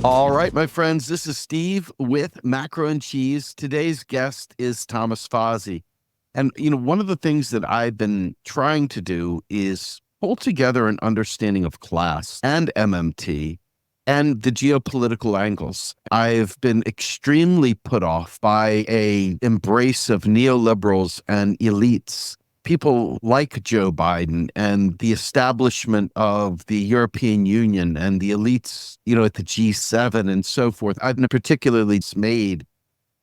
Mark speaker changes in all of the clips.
Speaker 1: All right, my friends, this is Steve with Macro and Cheese. Today's guest is Thomas Fazi. And, one of the things that I've been trying to do is pull together an understanding of class and MMT and the geopolitical angles. I've been extremely put off by a embrace of neoliberals and elites, people like Joe Biden and the establishment of the European Union and the elites, at the G7 and so forth. I've been particularly dismayed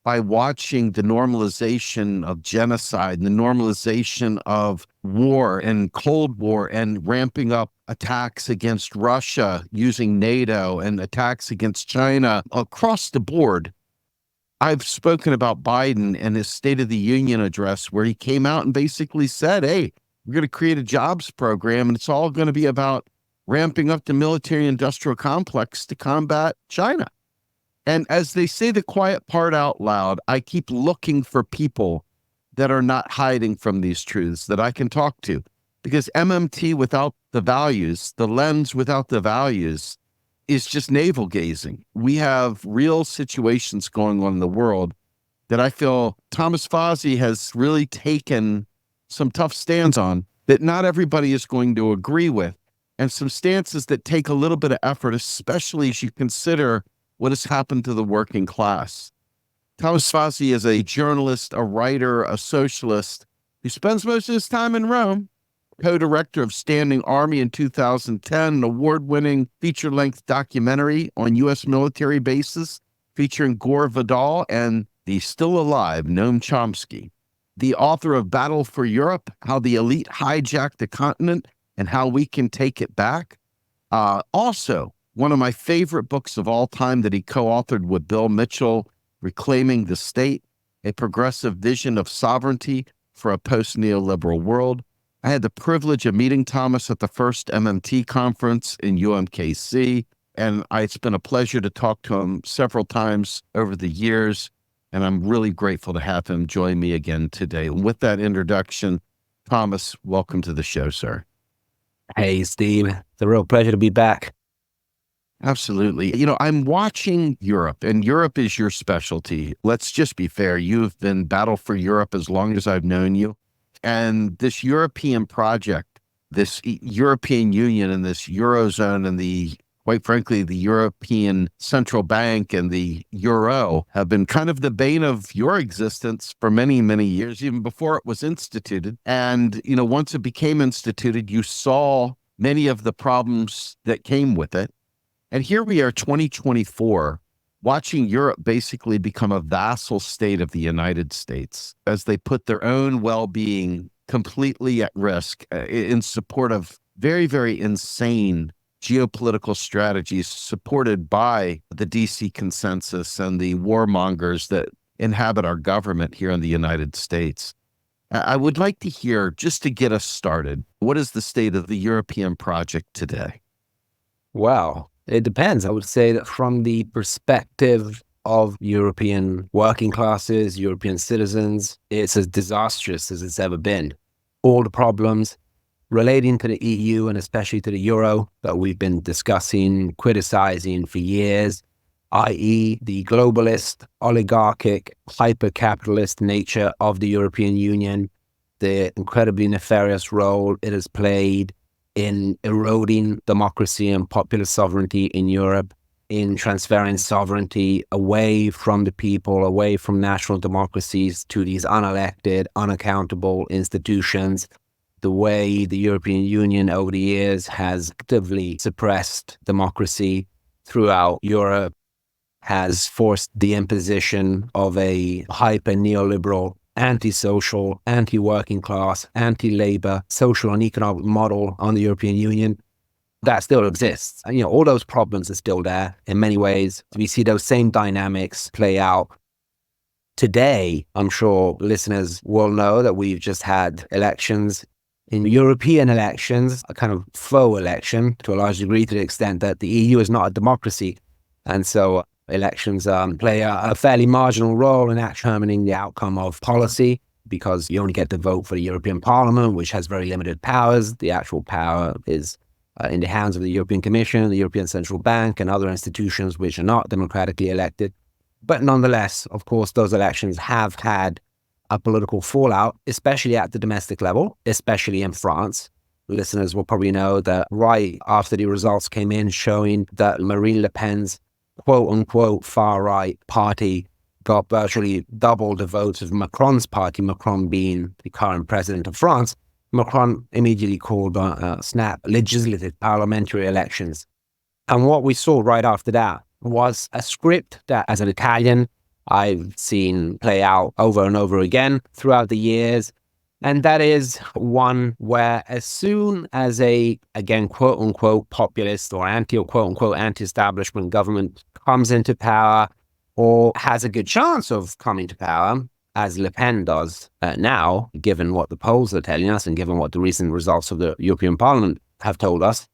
Speaker 1: by watching the normalization of genocide and the normalization of war and Cold War and ramping up attacks against Russia using NATO and attacks against China across the board. I've spoken about Biden and his State of the Union address, where he came out and basically said, hey, we're going to create a jobs program, and it's all going to be about ramping up the military industrial complex to combat China. And as they say the quiet part out loud, I keep looking for people that are not hiding from these truths that I can talk to. Because MMT without the values, the lens without the values, is just navel gazing. We have real situations going on in the world that I feel Thomas Fazi has really taken some tough stands on that not everybody is going to agree with, and some stances that take a little bit of effort, especially as you consider what has happened to the working class. Thomas Fazi is a journalist, a writer, a socialist who spends most of his time in Rome, co-director of Standing Army in 2010, an award-winning feature-length documentary on U.S. military bases featuring Gore Vidal and the still-alive Noam Chomsky. The author of Battle for Europe, How the Elite Hijacked the Continent and How We Can Take It Back. Also, one of my favorite books of all time that he co-authored with Bill Mitchell, Reclaiming the State, A Progressive Vision of Sovereignty for a Post-Neoliberal World. I had the privilege of meeting Thomas at the first MMT conference in UMKC, and it's been a pleasure to talk to him several times over the years, and I'm really grateful to have him join me again today. And with that introduction, Thomas, welcome to the show, sir.
Speaker 2: Hey, Steve. It's a real pleasure to be back.
Speaker 1: Absolutely. I'm watching Europe, and Europe is your specialty. Let's just be fair. You've been Battle for Europe as long as I've known you. And this European project, this European Union and this Eurozone and quite frankly, the European Central Bank and the Euro have been kind of the bane of your existence for many, many years, even before it was instituted. And, once it became instituted, you saw many of the problems that came with it. And here we are, 2024, watching Europe basically become a vassal state of the United States as they put their own well-being completely at risk in support of very, very insane geopolitical strategies supported by the DC consensus and the warmongers that inhabit our government here in the United States. I would like to hear, just to get us started, what is the state of the European project today?
Speaker 2: Well, it depends. I would say that from the perspective of European working classes, European citizens, it's as disastrous as it's ever been. All the problems relating to the EU and especially to the Euro that we've been discussing, criticizing for years, i.e. the globalist, oligarchic, hyper-capitalist nature of the European Union, the incredibly nefarious role it has played in eroding democracy and populist sovereignty in Europe, in transferring sovereignty away from the people, away from national democracies to these unelected, unaccountable institutions. The way the European Union over the years has actively suppressed democracy throughout Europe, has forced the imposition of a hyper-neoliberal, anti-social, anti-working class, anti-labor, social and economic model on the European Union that still exists. And, all those problems are still there in many ways. We see those same dynamics play out. Today, I'm sure listeners will know that we've just had elections. In European elections, a kind of faux election to a large degree, to the extent that the EU is not a democracy. And so elections play a fairly marginal role in determining the outcome of policy, because you only get to vote for the European Parliament, which has very limited powers. The actual power is in the hands of the European Commission, the European Central Bank, and other institutions which are not democratically elected. But nonetheless, of course, those elections have had a political fallout, especially at the domestic level, especially in France. Listeners will probably know that right after the results came in showing that Marine Le Pen's quote-unquote far-right party got virtually double the votes of Macron's party, Macron being the current president of France, Macron immediately called snap legislative parliamentary elections. And what we saw right after that was a script that, as an Italian, I've seen play out over and over again throughout the years. And that is one where as soon as a, again, quote unquote, populist or quote unquote, anti-establishment government comes into power or has a good chance of coming to power, as Le Pen does now, given what the polls are telling us and given what the recent results of the European Parliament have told us,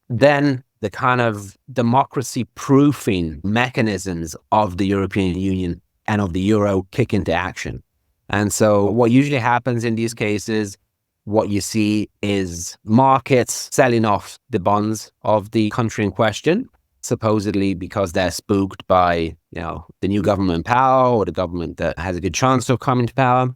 Speaker 2: then the kind of democracy-proofing mechanisms of the European Union and of the euro kick into action. And so what usually happens in these cases, what you see is markets selling off the bonds of the country in question, supposedly because they're spooked by, the new government in power or the government that has a good chance of coming to power.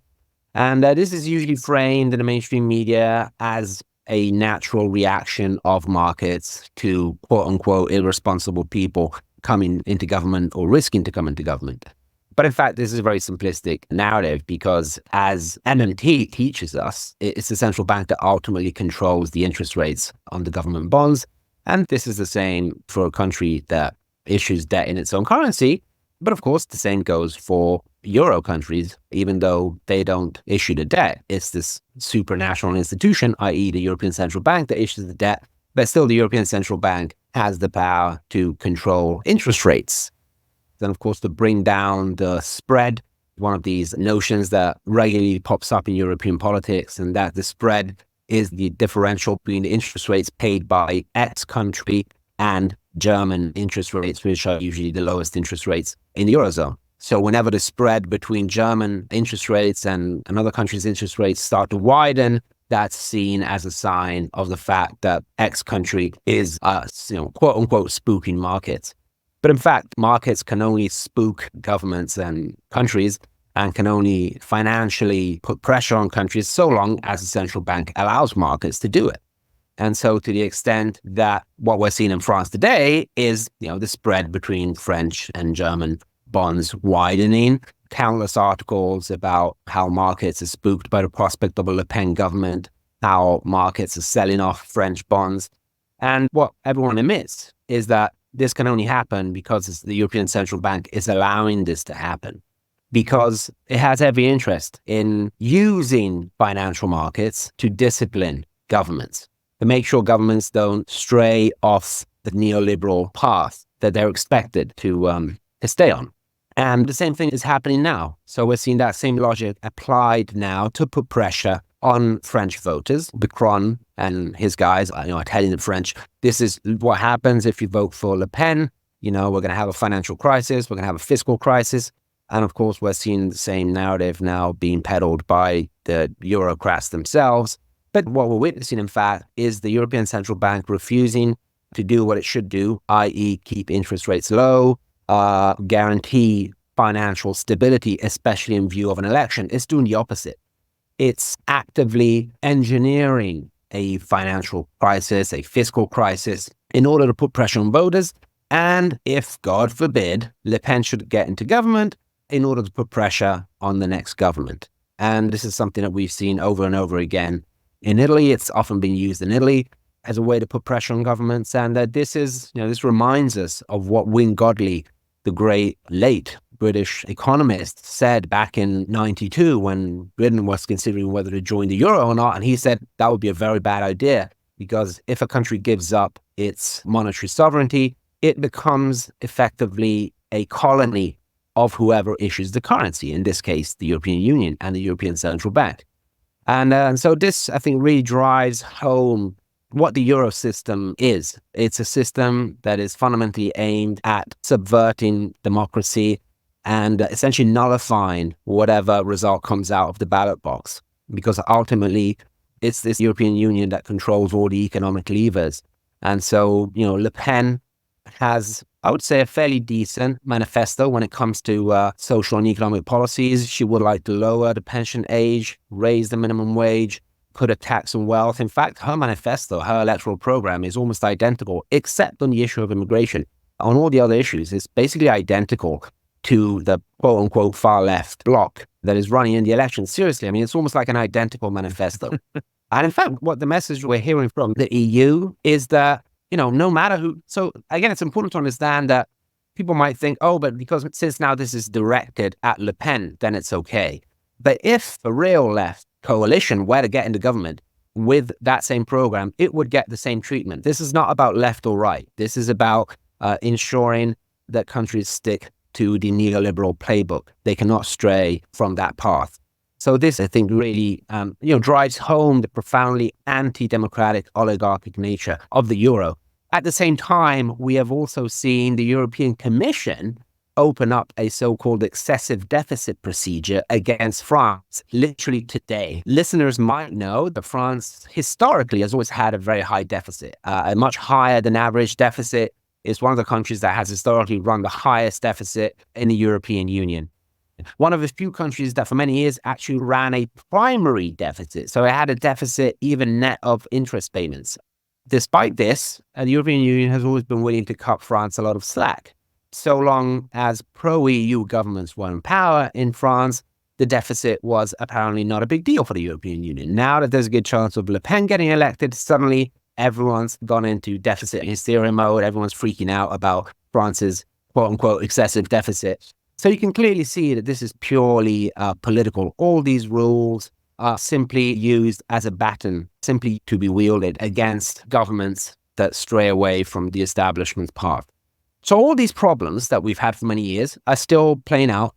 Speaker 2: And this is usually framed in the mainstream media as a natural reaction of markets to quote unquote irresponsible people coming into government or risking to come into government. But in fact, this is a very simplistic narrative because as MMT teaches us, it's the central bank that ultimately controls the interest rates on the government bonds. And this is the same for a country that issues debt in its own currency. But of course, the same goes for Euro countries, even though they don't issue the debt. It's this supranational institution, i.e. the European Central Bank, that issues the debt. But still, the European Central Bank has the power to control interest rates. Then, of course, to bring down the spread, one of these notions that regularly pops up in European politics, and that the spread is the differential between the interest rates paid by X country and German interest rates, which are usually the lowest interest rates in the Eurozone. So whenever the spread between German interest rates and another country's interest rates start to widen, that's seen as a sign of the fact that X country is, quote unquote, spooking markets. But in fact, markets can only spook governments and countries and can only financially put pressure on countries so long as the central bank allows markets to do it. And so to the extent that what we're seeing in France today is, the spread between French and German bonds widening, countless articles about how markets are spooked by the prospect of a Le Pen government, how markets are selling off French bonds. And what everyone admits is that this can only happen because the European Central Bank is allowing this to happen, because it has every interest in using financial markets to discipline governments, to make sure governments don't stray off the neoliberal path that they're expected to stay on. And the same thing is happening now. So we're seeing that same logic applied now to put pressure on French voters. Macron and his guys, are telling the French, this is what happens if you vote for Le Pen. We're going to have a financial crisis. We're going to have a fiscal crisis. And of course, we're seeing the same narrative now being peddled by the Eurocrats themselves. But what we're witnessing, in fact, is the European Central Bank refusing to do what it should do, i.e. keep interest rates low, guarantee financial stability, especially in view of an election. It's doing the opposite. It's actively engineering a financial crisis, a fiscal crisis, in order to put pressure on voters. And if, God forbid, Le Pen should get into government, in order to put pressure on the next government. And this is something that we've seen over and over again. In Italy, it's often been used in Italy as a way to put pressure on governments. And that this reminds us of what Wynne Godley, the great late British economist, said back in 92 when Britain was considering whether to join the euro or not. And he said that would be a very bad idea, because if a country gives up its monetary sovereignty, it becomes effectively a colony of whoever issues the currency, in this case, the European Union and the European Central Bank. And so this, I think, really drives home what the euro system is. It's a system that is fundamentally aimed at subverting democracy and essentially nullifying whatever result comes out of the ballot box. Because ultimately, It's this European Union that controls all the economic levers. And so, Le Pen has, I would say, a fairly decent manifesto when it comes to social and economic policies. She would like to lower the pension age, raise the minimum wage, put a tax on wealth. In fact, her manifesto, her electoral program is almost identical, except on the issue of immigration. On all the other issues, it's basically identical to the quote-unquote far left bloc that is running in the election. Seriously, I mean, it's almost like an identical manifesto. And in fact, what the message we're hearing from the EU is that, no matter who... So again, it's important to understand that people might think, oh, but since now this is directed at Le Pen, then it's okay. But if a real left coalition were to get into government with that same program, it would get the same treatment. This is not about left or right. This is about ensuring that countries stick to the neoliberal playbook. They cannot stray from that path. So this, I think, really drives home the profoundly anti-democratic oligarchic nature of the euro. At the same time, we have also seen the European Commission open up a so-called excessive deficit procedure against France literally today. Listeners might know that France historically has always had a very high deficit, a much higher than average deficit. Is one of the countries that has historically run the highest deficit in the European Union. One of the few countries that for many years actually ran a primary deficit. So it had a deficit even net of interest payments. Despite this, the European Union has always been willing to cut France a lot of slack. So long as pro-EU governments were in power in France, the deficit was apparently not a big deal for the European Union. Now that there's a good chance of Le Pen getting elected, suddenly everyone's gone into deficit hysteria mode. Everyone's freaking out about France's quote-unquote excessive deficit. So you can clearly see that this is purely political. All these rules are simply used as a baton, simply to be wielded against governments that stray away from the establishment's path. So all these problems that we've had for many years are still playing out.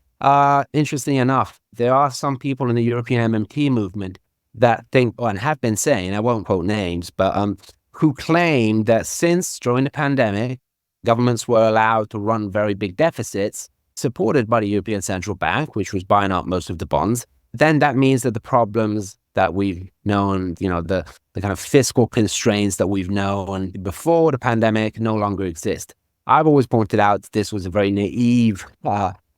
Speaker 2: Interesting enough, there are some people in the European MMT movement that think, and have been saying, I won't quote names, but who claim that since during the pandemic, governments were allowed to run very big deficits, supported by the European Central Bank, which was buying up most of the bonds, then that means that the problems that we've known, the kind of fiscal constraints that we've known before the pandemic no longer exist. I've always pointed out that this was a very naive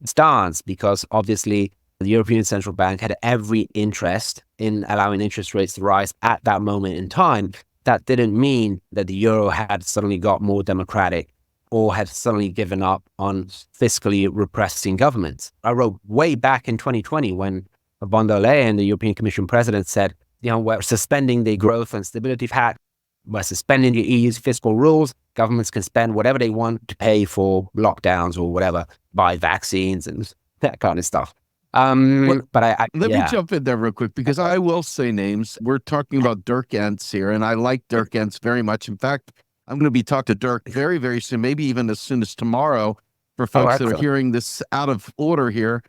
Speaker 2: stance because obviously the European Central Bank had every interest in allowing interest rates to rise at that moment in time. That didn't mean that the euro had suddenly got more democratic or had suddenly given up on fiscally repressing governments. I wrote way back in 2020 when von der Leyen, the European Commission president, said, we're suspending the growth and stability pact, we're suspending the EU's fiscal rules, governments can spend whatever they want to pay for lockdowns or whatever, buy vaccines and that kind of stuff. Let
Speaker 1: me jump in there real quick because I will say names. We're talking about Dirk Entz here, and I like Dirk Entz very much. In fact, I'm going to be talking to Dirk very, very soon, maybe even as soon as tomorrow for folks that are hearing this out of order here.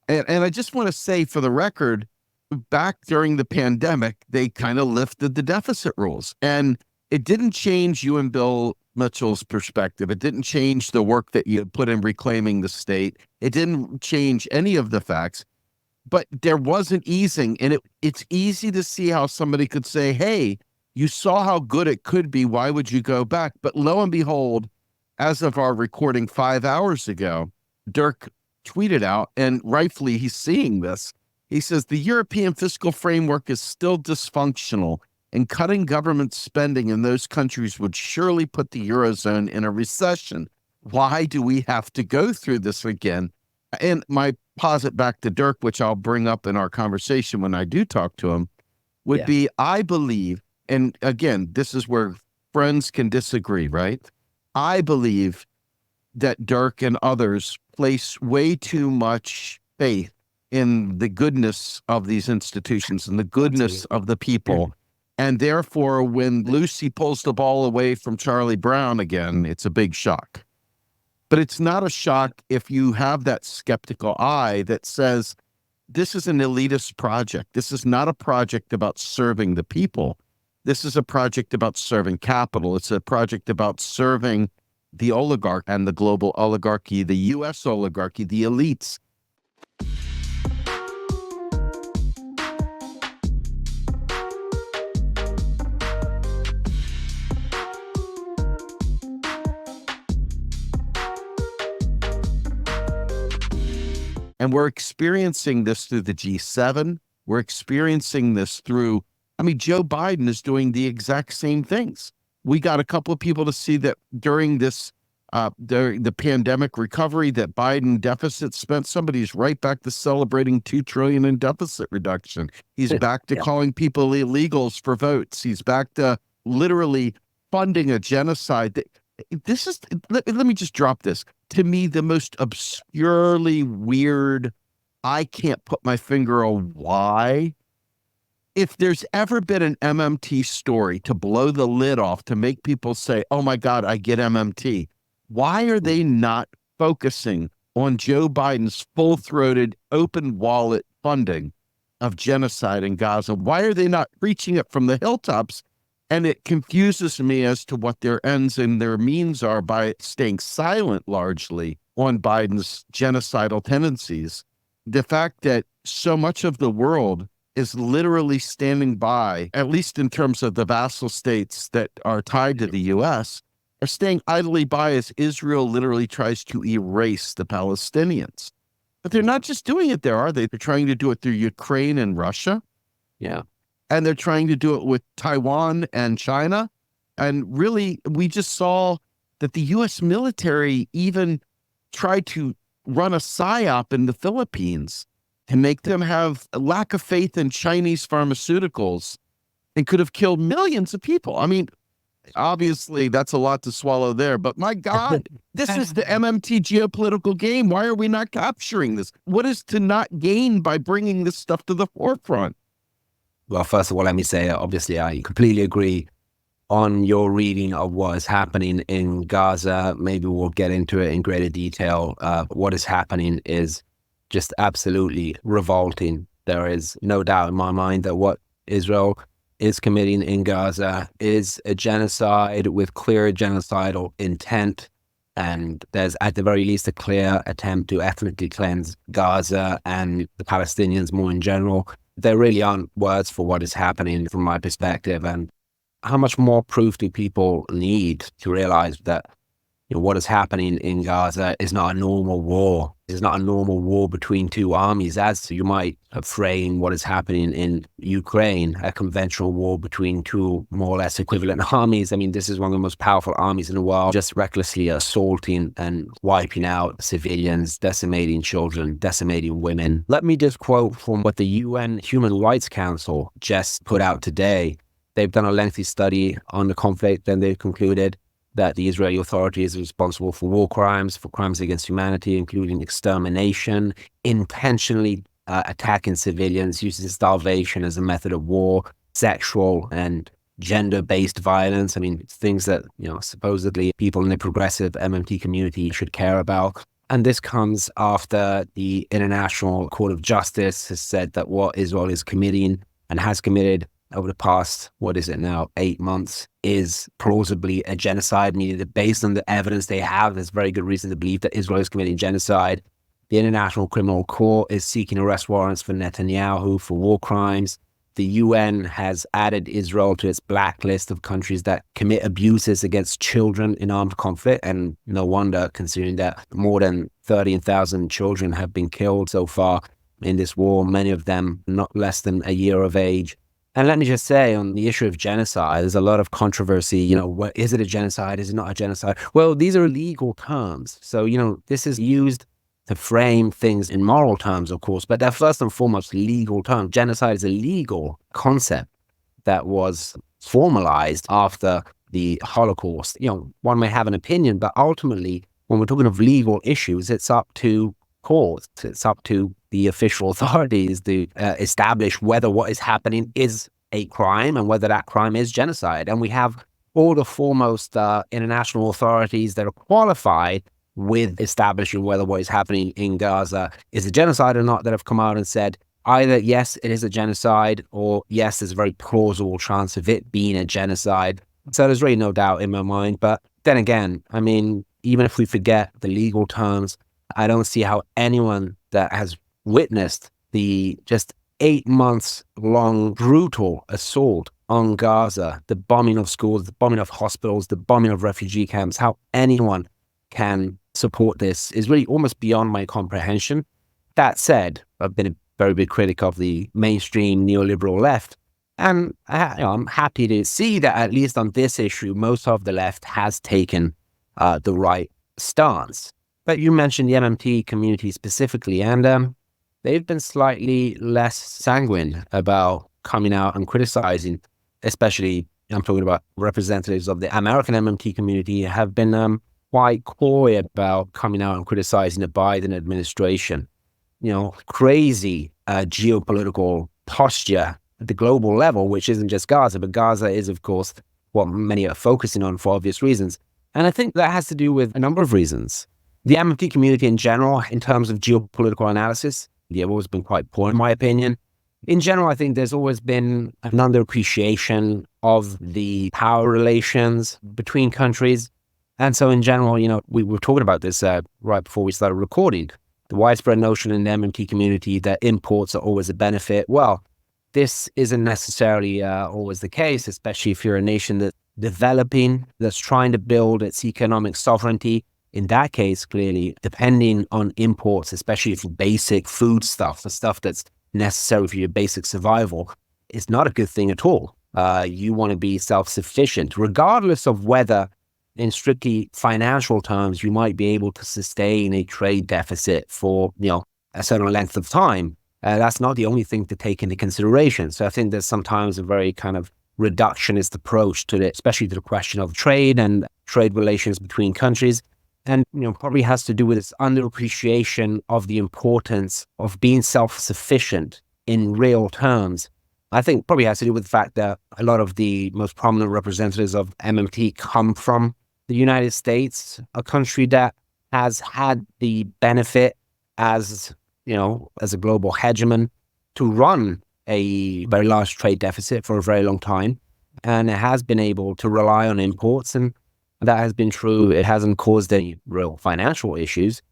Speaker 1: And I just want to say for the record, back during the pandemic, they kind of lifted the deficit rules. And it didn't change you and Bill Mitchell's perspective. It didn't change the work that you put in reclaiming the state. It didn't change any of the facts, but there was an easing. And it's easy to see how somebody could say, hey, you saw how good it could be. Why would you go back? But lo and behold, as of our recording 5 hours ago, Dirk tweeted out, and rightfully he's seeing this. He says, the European fiscal framework is still dysfunctional, and cutting government spending in those countries would surely put the Eurozone in a recession. Why do we have to go through this again? And my posit back to Dirk, which I'll bring up in our conversation when I do talk to him, would be, I believe, and again, this is where friends can disagree, right? I believe that Dirk and others place way too much faith in the goodness of these institutions and the goodness of the people. And therefore, when Lucy pulls the ball away from Charlie Brown again, it's a big shock. But it's not a shock if you have that skeptical eye that says, this is an elitist project. This is not a project about serving the people. This is a project about serving capital. It's a project about serving the oligarch and the global oligarchy, the U.S. oligarchy, the elites. And we're experiencing this through the G7. We're experiencing this through, Joe Biden is doing the exact same things. We got a couple of people to see that during this, during the pandemic recovery, that Biden deficit spent. Somebody's right back to celebrating $2 trillion in deficit reduction. He's back to calling people illegals for votes. He's back to literally funding a genocide. This is, let me just drop this. To me, the most obscurely weird, I can't put my finger on why. If there's ever been an MMT story to blow the lid off, to make people say, oh my God, I get MMT, why are they not focusing on Joe Biden's full-throated, open wallet funding of genocide in Gaza? Why are they not preaching it from the hilltops? And it confuses me as to what their ends and their means are by staying silent largely on Biden's genocidal tendencies. The fact that so much of the world is literally standing by, at least in terms of the vassal states that are tied to the U.S., are staying idly by as Israel literally tries to erase the Palestinians. But they're not just doing it there, are they? They're trying to do it through Ukraine and Russia.
Speaker 2: Yeah.
Speaker 1: And they're trying to do it with Taiwan and China. And really, we just saw that the U.S. military even tried to run a psyop in the Philippines to make them have a lack of faith in Chinese pharmaceuticals and could have killed millions of people. Obviously, that's a lot to swallow there, but my God, this is the MMT geopolitical game. Why are we not capturing this? What is to not gain by bringing this stuff to the forefront?
Speaker 2: Well, first of all, let me say, obviously, I completely agree on your reading of what is happening in Gaza. Maybe we'll get into it in greater detail. What is happening is just absolutely revolting. There is no doubt in my mind that what Israel is committing in Gaza is a genocide with clear genocidal intent. And there's at the very least a clear attempt to ethnically cleanse Gaza and the Palestinians more in general. There really aren't words for what is happening from my perspective. And how much more proof do people need to realize that what is happening in Gaza is not a normal war. It's not a normal war between two armies, as you might frame what is happening in Ukraine, a conventional war between two more or less equivalent armies. This is one of the most powerful armies in the world, just recklessly assaulting and wiping out civilians, decimating children, decimating women. Let me just quote from what the UN Human Rights Council just put out today. They've done a lengthy study on the conflict, and they've concluded that the Israeli authorities are responsible for war crimes, for crimes against humanity, including extermination, intentionally attacking civilians, using starvation as a method of war, sexual and gender-based violence. Things that, supposedly people in the progressive MMT community should care about. And this comes after the International Court of Justice has said that what Israel is committing and has committed over the past, 8 months, is plausibly a genocide, meaning that based on the evidence they have, there's very good reason to believe that Israel is committing genocide. The International Criminal Court is seeking arrest warrants for Netanyahu for war crimes. The UN has added Israel to its blacklist of countries that commit abuses against children in armed conflict, and no wonder, considering that more than 13,000 children have been killed so far in this war, many of them not less than a year of age. And let me just say, on the issue of genocide, there's a lot of controversy. Is it a genocide? Is it not a genocide? Well, these are legal terms. So, this is used to frame things in moral terms, of course, but they're first and foremost legal terms. Genocide is a legal concept that was formalized after the Holocaust. One may have an opinion, but ultimately, when we're talking of legal issues, it's up to courts. It's up to the official authorities to establish whether what is happening is a crime and whether that crime is genocide. And we have all the foremost international authorities that are qualified with establishing whether what is happening in Gaza is a genocide or not, that have come out and said either yes, it is a genocide, or yes, there's a very plausible chance of it being a genocide. So there's really no doubt in my mind. But then again, even if we forget the legal terms, I don't see how anyone that has witnessed the just 8 months long brutal assault on Gaza, the bombing of schools, the bombing of hospitals, the bombing of refugee camps, how anyone can support this is really almost beyond my comprehension. That said, I've been a very big critic of the mainstream neoliberal left. And I'm happy to see that at least on this issue, most of the left has taken the right stance. But you mentioned the MMT community specifically, and they've been slightly less sanguine about coming out and criticizing, especially I'm talking about representatives of the American MMT community have been quite coy about coming out and criticizing the Biden administration. Crazy geopolitical posture at the global level, which isn't just Gaza, but Gaza is, of course, what many are focusing on for obvious reasons. And I think that has to do with a number of reasons. The MMT community in general, in terms of geopolitical analysis, they've always been quite poor, in my opinion. In general, I think there's always been an underappreciation of the power relations between countries. And so in general, we were talking about this right before we started recording. The widespread notion in the MMT community that imports are always a benefit. Well, this isn't necessarily always the case, especially if you're a nation that's developing, that's trying to build its economic sovereignty. In that case, clearly, depending on imports, especially for basic food stuff, the stuff that's necessary for your basic survival, is not a good thing at all. You want to be self-sufficient, regardless of whether in strictly financial terms, you might be able to sustain a trade deficit for, a certain length of time. That's not the only thing to take into consideration. So I think there's sometimes a very kind of reductionist approach to it, especially to the question of trade and trade relations between countries. And, probably has to do with this underappreciation of the importance of being self-sufficient in real terms. I think probably has to do with the fact that a lot of the most prominent representatives of MMT come from the United States, a country that has had the benefit as a global hegemon to run a very large trade deficit for a very long time. And it has been able to rely on imports, and that has been true. It hasn't caused any real financial issues.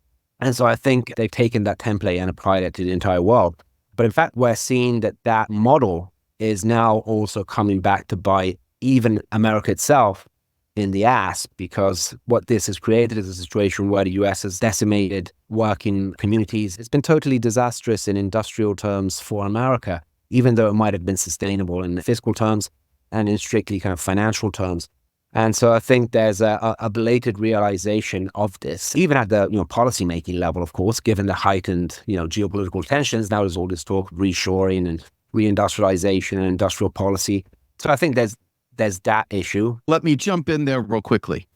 Speaker 2: And so I think they've taken that template and applied it to the entire world. But in fact, we're seeing that model is now also coming back to bite even America itself in the ass, because what this has created is a situation where the US has decimated working communities. It's been totally disastrous in industrial terms for America, even though it might have been sustainable in fiscal terms and in strictly kind of financial terms. And so I think there's a belated realization of this, even at the policymaking level, of course, given the heightened geopolitical tensions. Now there's all this talk of reshoring and reindustrialization and industrial policy. So I think there's that issue.
Speaker 1: Let me jump in there real quickly.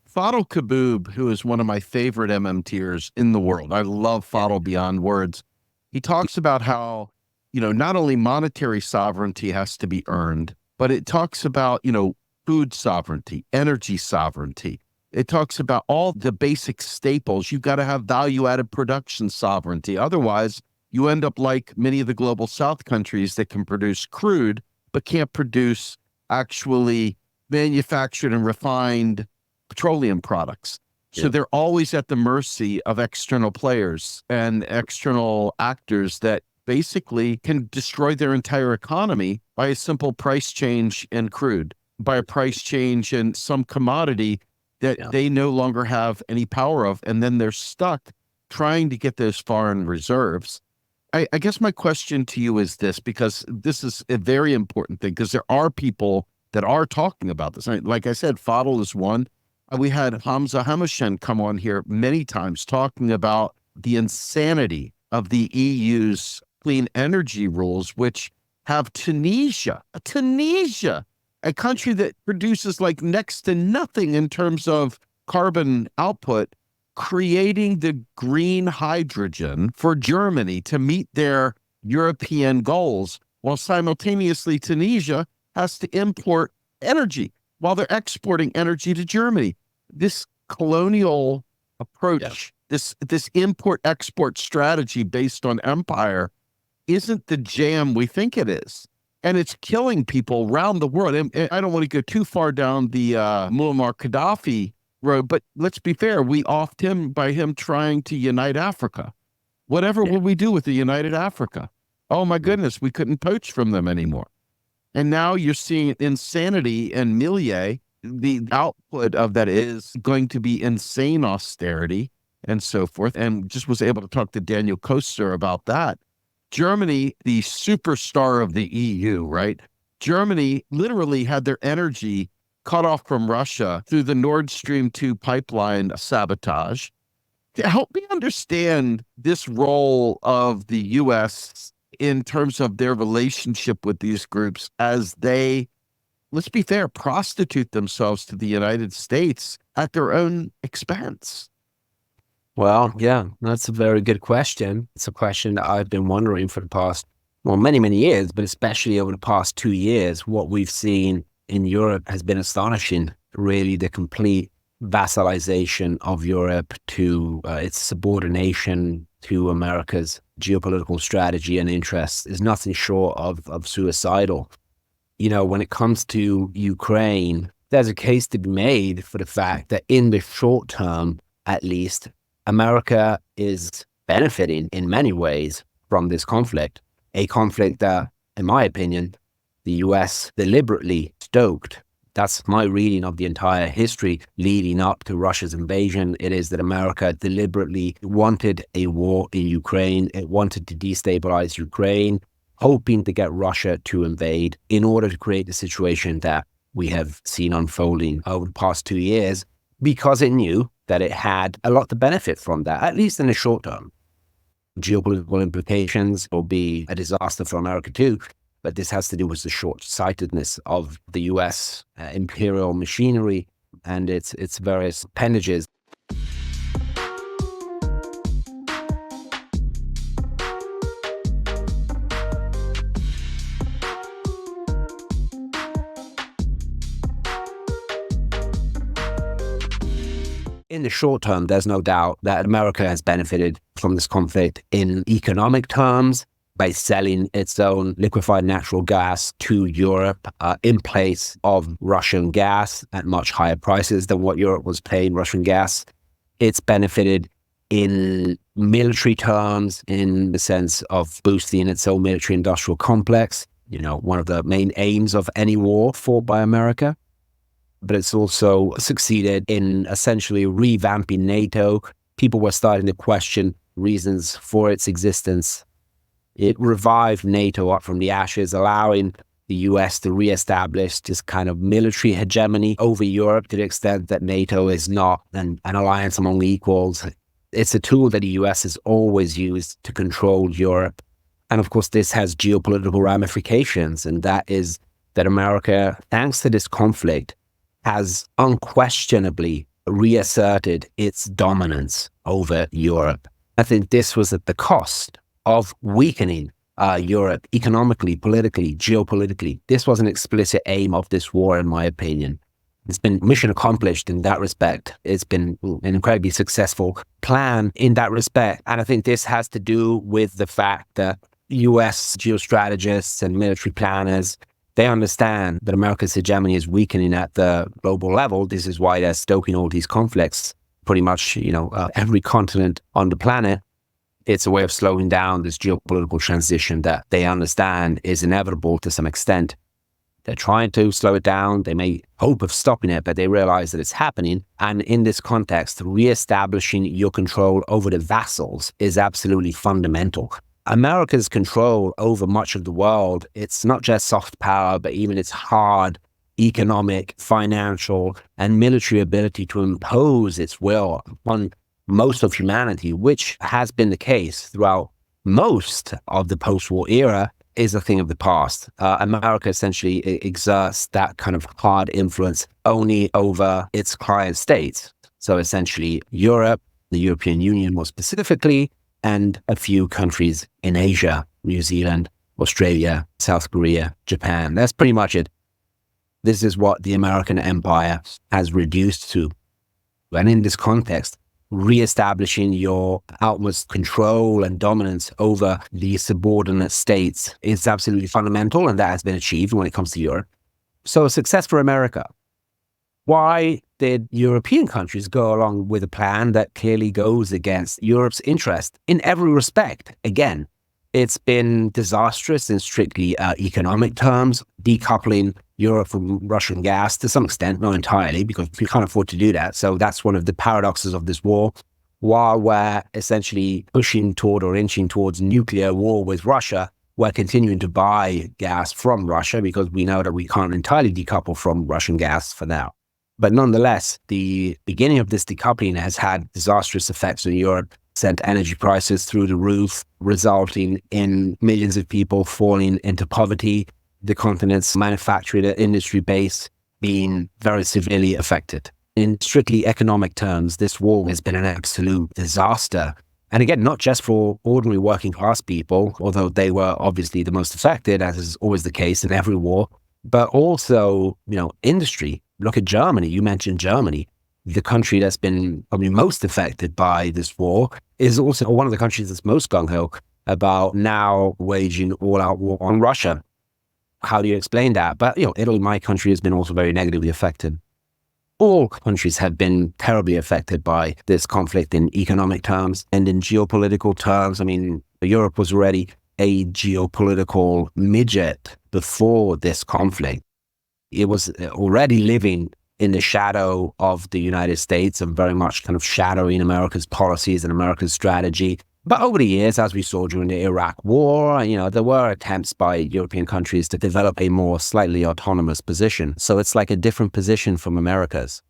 Speaker 1: Fadl Kaboub, who is one of my favorite MMTers in the world. I love Fadl beyond words. He talks about how, not only monetary sovereignty has to be earned, but it talks about, food sovereignty, energy sovereignty. It talks about all the basic staples. You've got to have value-added production sovereignty. Otherwise, you end up like many of the global South countries that can produce crude, but can't produce actually manufactured and refined petroleum products. So they're always at the mercy of external players and external actors that basically can destroy their entire economy by a simple price change in crude, by a price change in some commodity that they no longer have any power of. And then they're stuck trying to get those foreign reserves. I guess my question to you is this, because this is a very important thing, because there are people that are talking about this. Like I said, Fadl is one. We had Hamza Hameshen come on here many times talking about the insanity of the EU's clean energy rules, which have Tunisia, a country that produces like next to nothing in terms of carbon output, creating the green hydrogen for Germany to meet their European goals, while simultaneously Tunisia has to import energy while they're exporting energy to Germany. This colonial approach, this import-export strategy based on empire isn't the jam we think it is. And it's killing people around the world. And I don't want to go too far down the Muammar Gaddafi road, but let's be fair. We offed him by him trying to unite Africa. Whatever will we do with the united Africa? Oh my goodness, we couldn't poach from them anymore. And now you're seeing insanity in Millet. The output of that is going to be insane austerity. and so forth, and just was able to talk to Daniel Koester about that. Germany, the superstar of the EU, right? Germany literally had their energy cut off from Russia through the Nord Stream 2 pipeline sabotage. Help me understand this role of the U.S. in terms of their relationship with these groups as they, let's be fair, prostitute themselves to the United States at their own expense.
Speaker 2: Well, yeah, that's a very good question. It's a question that I've been wondering for the past, well, many, many years, but especially over the past 2 years. What we've seen in Europe has been astonishing. Really, the complete vassalization of Europe to its subordination to America's geopolitical strategy and interests is nothing short of suicidal. You know, when it comes to Ukraine, there's a case to be made for the fact that in the short term, at least, America is benefiting in many ways from this conflict, a conflict that, in my opinion, the US deliberately stoked. That's my reading of the entire history leading up to Russia's invasion. It is that America deliberately wanted a war in Ukraine. It wanted to destabilize Ukraine, hoping to get Russia to invade in order to create the situation that we have seen unfolding over the past 2 years, because it knew that it had a lot to benefit from that, at least in the short term. Geopolitical implications will be a disaster for America too, but this has to do with the short-sightedness of the U.S. Imperial machinery and its various appendages. In the short term, there's no doubt that America has benefited from this conflict in economic terms by selling its own liquefied natural gas to Europe in place of Russian gas at much higher prices than what Europe was paying Russian gas. It's benefited in military terms in the sense of boosting its own military industrial complex, you know, one of the main aims of any war fought by America. But it's also succeeded in essentially revamping NATO. People were starting to question reasons for its existence. It revived NATO up from the ashes, allowing the US to reestablish this kind of military hegemony over Europe to the extent that NATO is not an alliance among equals. It's a tool that the US has always used to control Europe. And of course, this has geopolitical ramifications, and that is that America, thanks to this conflict, has unquestionably reasserted its dominance over Europe. I think this was at the cost of weakening Europe economically, politically, geopolitically. This was an explicit aim of this war, in my opinion. It's been mission accomplished in that respect. It's been an incredibly successful plan in that respect. And I think this has to do with the fact that US geostrategists and military planners, they understand that America's hegemony is weakening at the global level. This is why they're stoking all these conflicts, pretty much, every continent on the planet. It's a way of slowing down this geopolitical transition that they understand is inevitable to some extent. They're trying to slow it down. They may hope of stopping it, but they realize that it's happening. And in this context, reestablishing your control over the vassals is absolutely fundamental. America's control over much of the world, it's not just soft power, but even its hard economic, financial, and military ability to impose its will on most of humanity, which has been the case throughout most of the post-war era, is a thing of the past. America essentially exerts that kind of hard influence only over its client states. So essentially Europe, the European Union more specifically, and a few countries in Asia, New Zealand, Australia, South Korea, Japan. That's pretty much it. This is what the American empire has reduced to. And in this context, reestablishing your outmost control and dominance over the subordinate states is absolutely fundamental, and that has been achieved when it comes to Europe. So a success for America. Why did European countries go along with a plan that clearly goes against Europe's interest in every respect? Again, it's been disastrous in strictly economic terms, decoupling Europe from Russian gas to some extent, not entirely, because we can't afford to do that. So that's one of the paradoxes of this war. while we're essentially pushing toward or inching towards nuclear war with Russia, we're continuing to buy gas from Russia because we know that we can't entirely decouple from Russian gas for now. But nonetheless, the beginning of this decoupling has had disastrous effects on Europe, sent energy prices through the roof, resulting in millions of people falling into poverty, the continent's manufacturing industry base being very severely affected. In strictly economic terms, this war has been an absolute disaster. And again, not just for ordinary working class people, although they were obviously the most affected, as is always the case in every war, but also, industry. Look at Germany. You mentioned Germany. The country that's been probably most affected by this war is also one of the countries that's most gung-ho about now waging all-out war on Russia. How do you explain that? But, Italy, my country, has been also very negatively affected. All countries have been terribly affected by this conflict in economic terms and in geopolitical terms. I mean, Europe was already a geopolitical midget before this conflict. It was already living in the shadow of the United States and very much kind of shadowing America's policies and America's strategy. But over the years, as we saw during the Iraq War, there were attempts by European countries to develop a more slightly autonomous position. So it's like a different position from America's.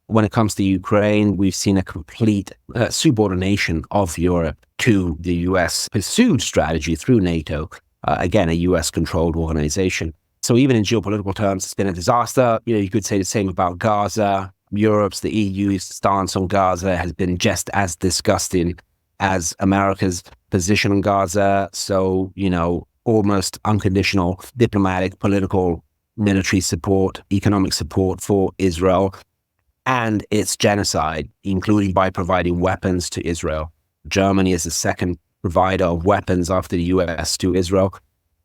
Speaker 2: When it comes to Ukraine, we've seen a complete subordination of Europe to the U.S. pursued strategy through NATO, again, a U.S.-controlled organization. So even in geopolitical terms, it's been a disaster. You could say the same about Gaza. Europe's, the EU's stance on Gaza has been just as disgusting as America's position on Gaza. So, almost unconditional diplomatic, political, military support, economic support for Israel and its genocide, including by providing weapons to Israel. Germany is the second provider of weapons after the US to Israel.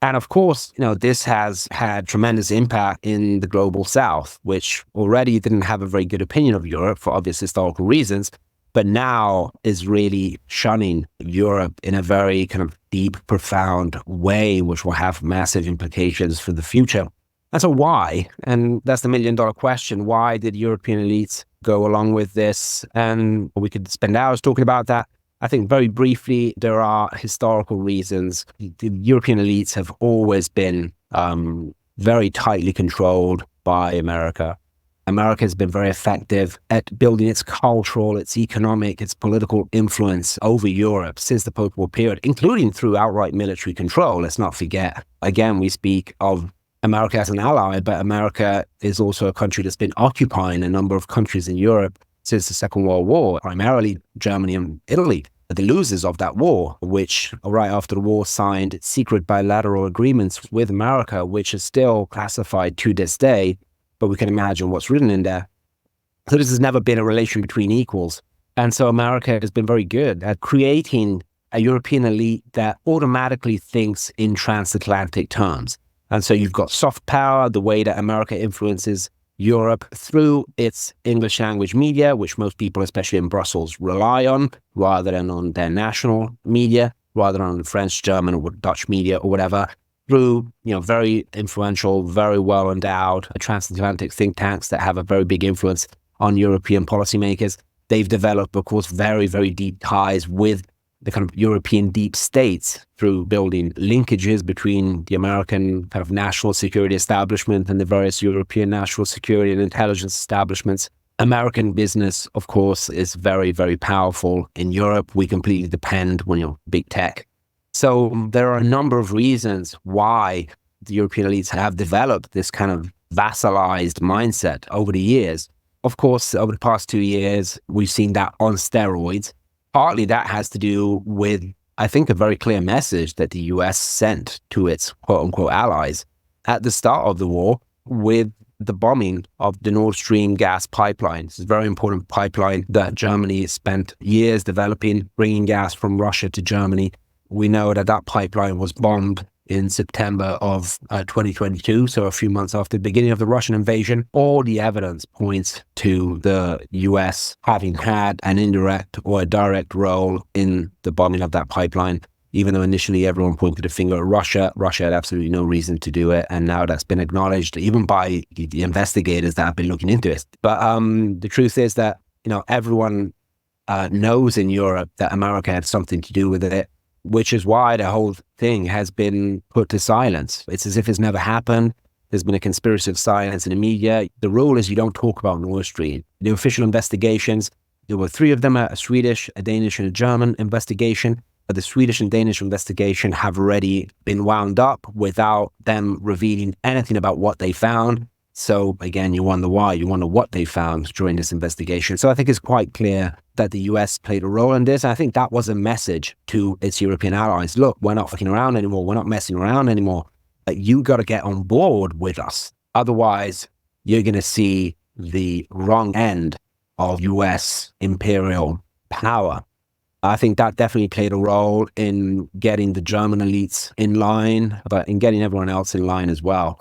Speaker 2: And of course, this has had tremendous impact in the global South, which already didn't have a very good opinion of Europe for obvious historical reasons, but now is really shunning Europe in a very kind of deep, profound way, which will have massive implications for the future. And so why? And that's the million-dollar question. Why did European elites go along with this? And we could spend hours talking about that. I think very briefly, there are historical reasons. The European elites have always been very tightly controlled by America. America has been very effective at building its cultural, its economic, its political influence over Europe since the post-war period, including through outright military control. Let's not forget, again, we speak of America as an ally, but America is also a country that's been occupying a number of countries in Europe since the Second World War, primarily Germany and Italy, the losers of that war, which right after the war signed secret bilateral agreements with America, which is still classified to this day, but we can imagine what's written in there. So this has never been a relation between equals. And so America has been very good at creating a European elite that automatically thinks in transatlantic terms. And so you've got soft power, the way that America influences Europe through its English language media, which most people, especially in Brussels, rely on, rather than on their national media, rather than on French, German, or Dutch media, or whatever, through, very influential, very well-endowed transatlantic think tanks that have a very big influence on European policymakers. They've developed, of course, very, very deep ties with the kind of European deep states through building linkages between the American kind of national security establishment and the various European national security and intelligence establishments. American business, of course, is very, very powerful in Europe. We completely depend on big tech. So there are a number of reasons why the European elites have developed this kind of vassalized mindset over the years. Of course, over the past 2 years, we've seen that on steroids. Partly that has to do with, I think, a very clear message that the US sent to its quote-unquote allies at the start of the war with the bombing of the Nord Stream gas pipeline. It's a very important pipeline that Germany spent years developing, bringing gas from Russia to Germany. We know that that pipeline was bombed in September of 2022, so a few months after the beginning of the Russian invasion. All the evidence points to the US having had an indirect or a direct role in the bombing of that pipeline, even though initially everyone pointed a finger at Russia. Russia had absolutely no reason to do it, and now that's been acknowledged even by the investigators that have been looking into it. But the truth is that, everyone knows in Europe that America had something to do with it, which is why the whole thing has been put to silence. It's as if it's never happened. There's been a conspiracy of silence in the media. The rule is you don't talk about Nord Stream. The official investigations, there were three of them, a Swedish, a Danish, and a German investigation. But the Swedish and Danish investigation have already been wound up without them revealing anything about what they found. So again, you wonder why, you wonder what they found during this investigation. So I think it's quite clear that the US played a role in this. And I think that was a message to its European allies. Look, we're not fucking around anymore. We're not messing around anymore. You got to get on board with us. Otherwise, you're going to see the wrong end of US imperial power. I think that definitely played a role in getting the German elites in line, but in getting everyone else in line as well.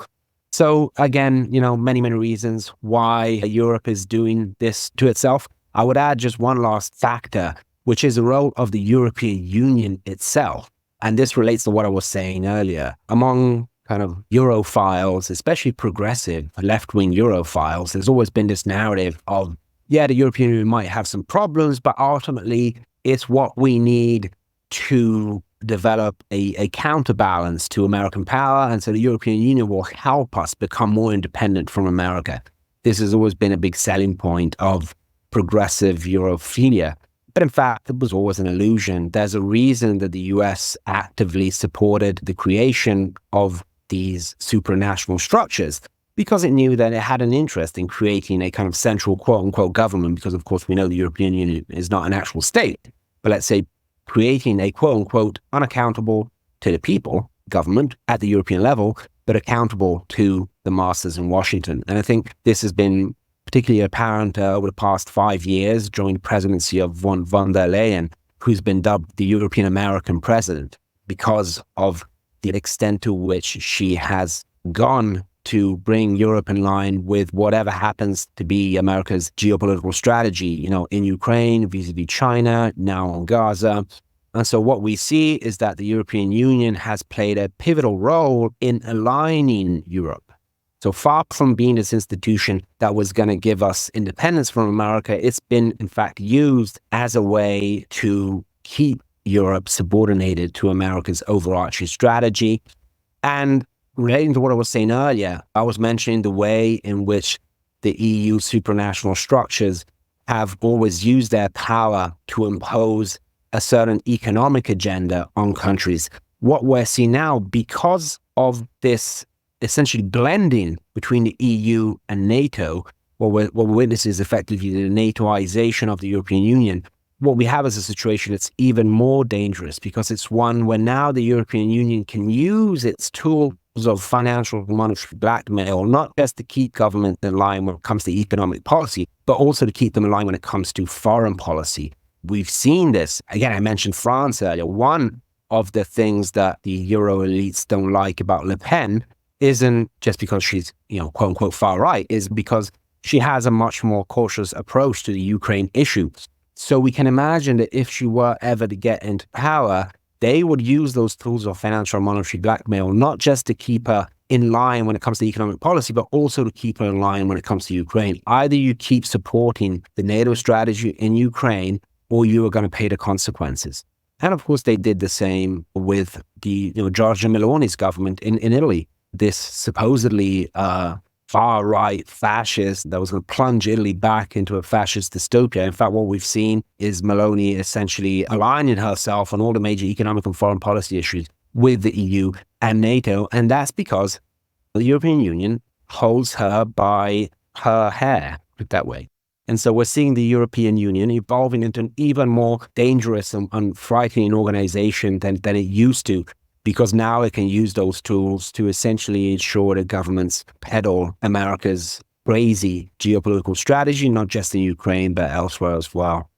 Speaker 2: So again, many, many reasons why Europe is doing this to itself. I would add just one last factor, which is the role of the European Union itself. And this relates to what I was saying earlier. Among kind of Europhiles, especially progressive left-wing Europhiles, there's always been this narrative of, yeah, the European Union might have some problems, but ultimately it's what we need to develop a counterbalance to American power. And so the European Union will help us become more independent from America. This has always been a big selling point of progressive Europhilia. But in fact, it was always an illusion. There's a reason that the US actively supported the creation of these supranational structures, because it knew that it had an interest in creating a kind of central quote-unquote government, because of course we know the European Union is not an actual state, but let's say creating a quote-unquote unaccountable to the people government at the European level, but accountable to the masters in Washington. And I think this has been particularly apparent over the past 5 years during the presidency of von der Leyen, who's been dubbed the European American president because of the extent to which she has gone to bring Europe in line with whatever happens to be America's geopolitical strategy, in Ukraine, vis-a-vis China, now on Gaza. And so what we see is that the European Union has played a pivotal role in aligning Europe. So far from being this institution that was going to give us independence from America, it's been, in fact, used as a way to keep Europe subordinated to America's overarching strategy. And relating to what I was saying earlier, I was mentioning the way in which the EU supranational structures have always used their power to impose a certain economic agenda on countries. What we're seeing now, because of this essentially blending between the EU and NATO, what we're witnessing is effectively the NATOization of the European Union. What we have is a situation that's even more dangerous, because it's one where now the European Union can use its tools of financial monetary blackmail, not just to keep government in line when it comes to economic policy, but also to keep them in line when it comes to foreign policy. We've seen this. Again, I mentioned France earlier. One of the things that the Euro elites don't like about Le Pen isn't just because she's, quote unquote, far right, is because she has a much more cautious approach to the Ukraine issue. So we can imagine that if she were ever to get into power, they would use those tools of financial and monetary blackmail, not just to keep her in line when it comes to economic policy, but also to keep her in line when it comes to Ukraine. Either you keep supporting the NATO strategy in Ukraine, or you are going to pay the consequences. And of course, they did the same with the Giorgia Meloni's government in Italy. This supposedly far-right fascist that was going to plunge Italy back into a fascist dystopia. In fact, what we've seen is Meloni essentially aligning herself on all the major economic and foreign policy issues with the EU and NATO. And that's because the European Union holds her by her hair, put it that way. And so we're seeing the European Union evolving into an even more dangerous and frightening organization than it used to, because now it can use those tools to essentially ensure that governments peddle America's crazy geopolitical strategy, not just in Ukraine, but elsewhere as well.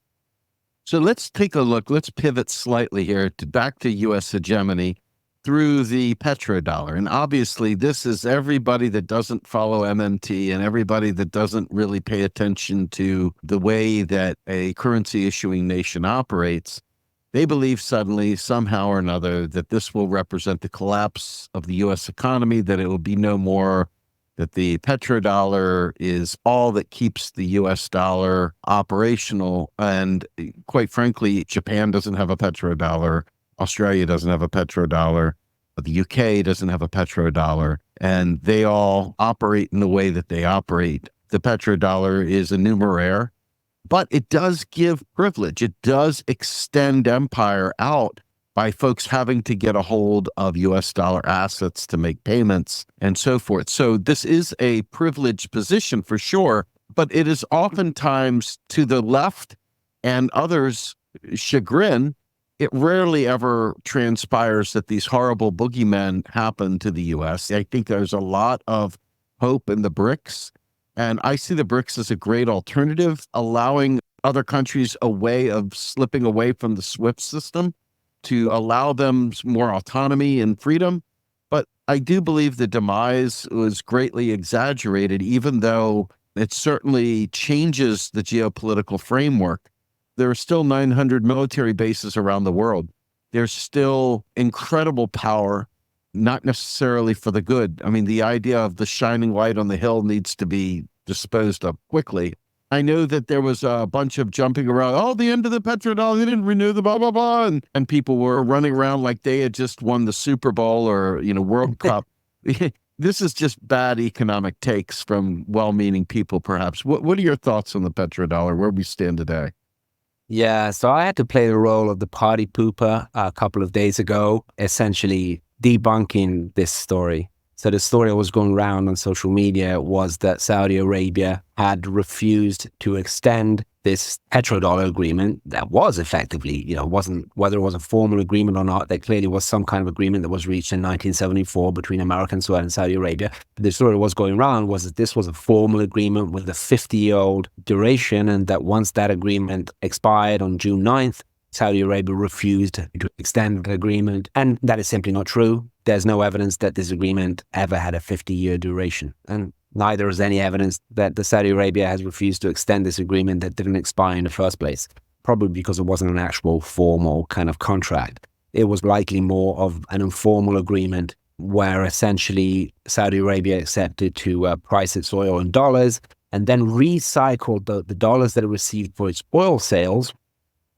Speaker 1: So let's take a look. Let's pivot slightly here back to U.S. hegemony through the petrodollar. And obviously, this is everybody that doesn't follow MMT and everybody that doesn't really pay attention to the way that a currency issuing nation operates. They believe suddenly, somehow or another, that this will represent the collapse of the U.S. economy, that it will be no more that the petrodollar is all that keeps the US dollar operational. And quite frankly, Japan doesn't have a petrodollar. Australia doesn't have a petrodollar. The UK doesn't have a petrodollar. And they all operate in the way that they operate. The petrodollar is a numeraire, but it does give privilege. It does extend empire out by folks having to get a hold of US dollar assets to make payments and so forth. So this is a privileged position for sure, but it is oftentimes to the left and others' chagrin. It rarely ever transpires that these horrible boogeymen happen to the US. I think there's a lot of hope in the BRICS, and I see the BRICS as a great alternative, allowing other countries a way of slipping away from the SWIFT system to allow them more autonomy and freedom. But I do believe the demise was greatly exaggerated, even though it certainly changes the geopolitical framework. There are still 900 military bases around the world. There's still incredible power, not necessarily for the good. I mean, the idea of the shining light on the hill needs to be disposed of quickly. I know that there was a bunch of jumping around. Oh, the end of the petrodollar, they didn't renew the blah, blah, blah. And people were running around like they had just won the Super Bowl or, World Cup. This is just bad economic takes from well-meaning people, perhaps. What are your thoughts on the petrodollar, where we stand today?
Speaker 2: Yeah, so I had to play the role of the party pooper a couple of days ago, essentially debunking this story. So the story that was going around on social media was that Saudi Arabia had refused to extend this petrodollar agreement that was effectively, wasn't, whether it was a formal agreement or not, there clearly was some kind of agreement that was reached in 1974 between America and Saudi Arabia. But the story that was going around was that this was a formal agreement with a 50-year-old duration, and that once that agreement expired on June 9th, Saudi Arabia refused to extend the agreement. And that is simply not true. There's no evidence that this agreement ever had a 50-year duration. And neither is any evidence that the Saudi Arabia has refused to extend this agreement that didn't expire in the first place, probably because it wasn't an actual formal kind of contract. It was likely more of an informal agreement where essentially Saudi Arabia accepted to price its oil in dollars and then recycled the dollars that it received for its oil sales,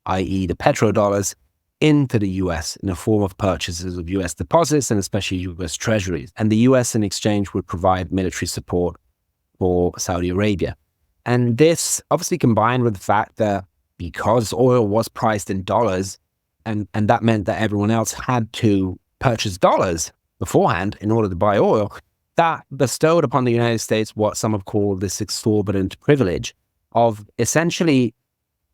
Speaker 2: i.e. the petrodollars, into the US in the form of purchases of US deposits and especially US treasuries. And the US in exchange would provide military support for Saudi Arabia. And this obviously combined with the fact that because oil was priced in dollars, and that meant that everyone else had to purchase dollars beforehand in order to buy oil, that bestowed upon the United States what some have called this exorbitant privilege of essentially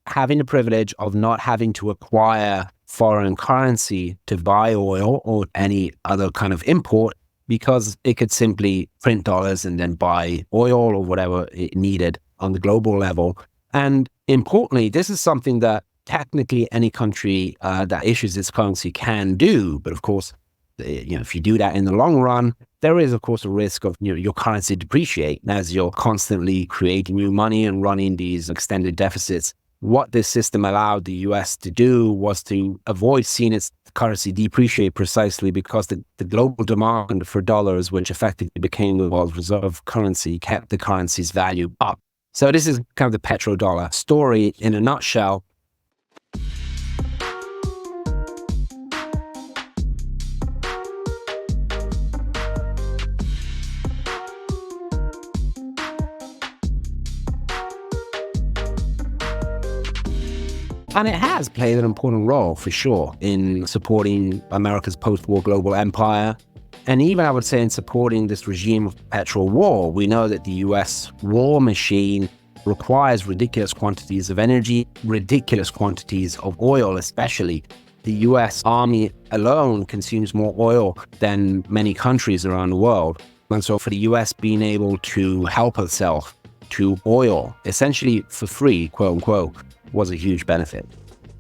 Speaker 2: having the privilege of not having to acquire foreign currency to buy oil or any other kind of import, because it could simply print dollars and then buy oil or whatever it needed on the global level. And importantly, this is something that technically any country that issues its currency can do. But of course, if you do that in the long run, there is, of course, a risk of your currency depreciate as you're constantly creating new money and running these extended deficits. What this system allowed the US to do was to avoid seeing its currency depreciate precisely because the global demand for dollars, which effectively became the world's reserve currency, kept the currency's value up. So this is kind of the petrodollar story in a nutshell. And it has played an important role, for sure, in supporting America's post-war global empire. And even, I would say, in supporting this regime of perpetual war. We know that the US war machine requires ridiculous quantities of energy, ridiculous quantities of oil, especially. The US Army alone consumes more oil than many countries around the world. And so for the US being able to help itself to oil, essentially for free, quote unquote, was a huge benefit.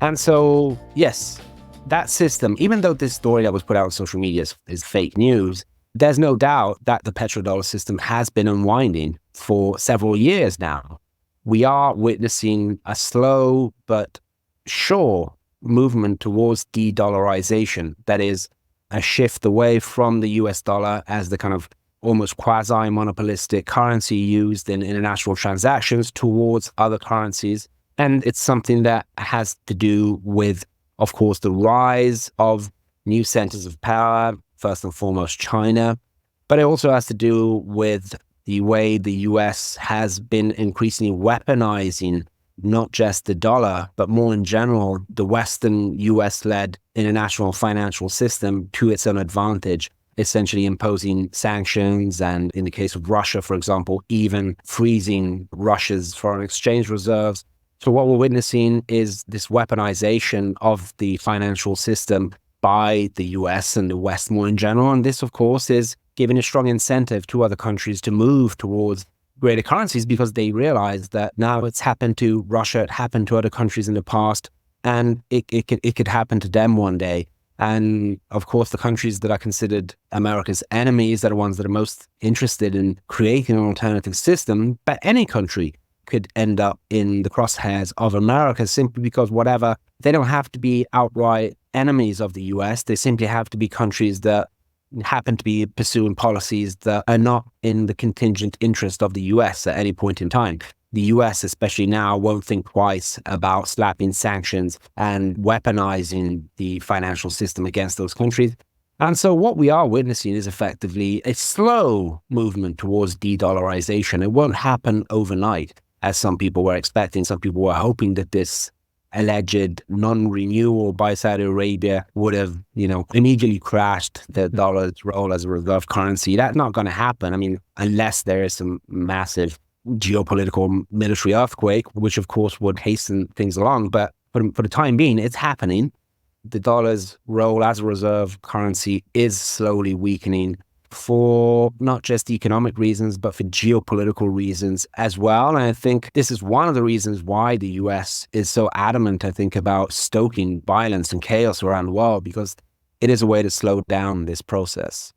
Speaker 2: And so, yes, that system, even though this story that was put out on social media is fake news, there's no doubt that the petrodollar system has been unwinding for several years now. We are witnessing a slow but sure movement towards de-dollarization. That is a shift away from the US dollar as the kind of almost quasi-monopolistic currency used in international transactions towards other currencies. And it's something that has to do with, of course, the rise of new centers of power, first and foremost China. But it also has to do with the way the US has been increasingly weaponizing not just the dollar, but more in general, the Western US-led international financial system to its own advantage, essentially imposing sanctions and, in the case of Russia, for example, even freezing Russia's foreign exchange reserves. So what we're witnessing is this weaponization of the financial system by the US and the West more in general. And this, of course, is giving a strong incentive to other countries to move towards greater currencies because they realize that now it's happened to Russia, it happened to other countries in the past, and it could happen to them one day. And of course, the countries that are considered America's enemies are the ones that are most interested in creating an alternative system. But any country could end up in the crosshairs of America simply because they don't have to be outright enemies of the US. They simply have to be countries that happen to be pursuing policies that are not in the contingent interest of the US at any point in time. The US, especially now, won't think twice about slapping sanctions and weaponizing the financial system against those countries. And so what we are witnessing is effectively a slow movement towards de-dollarization. It won't happen overnight, as some people were expecting. Some people were hoping that this alleged non-renewal by Saudi Arabia would have, immediately crashed the dollar's role as a reserve currency. That's not going to happen. I mean, unless there is some massive geopolitical military earthquake, which of course would hasten things along. But for the time being, it's happening. The dollar's role as a reserve currency is slowly weakening for not just economic reasons, but for geopolitical reasons as well. And I think this is one of the reasons why the US is so adamant, I think, about stoking violence and chaos around the world, because it is a way to slow down this process.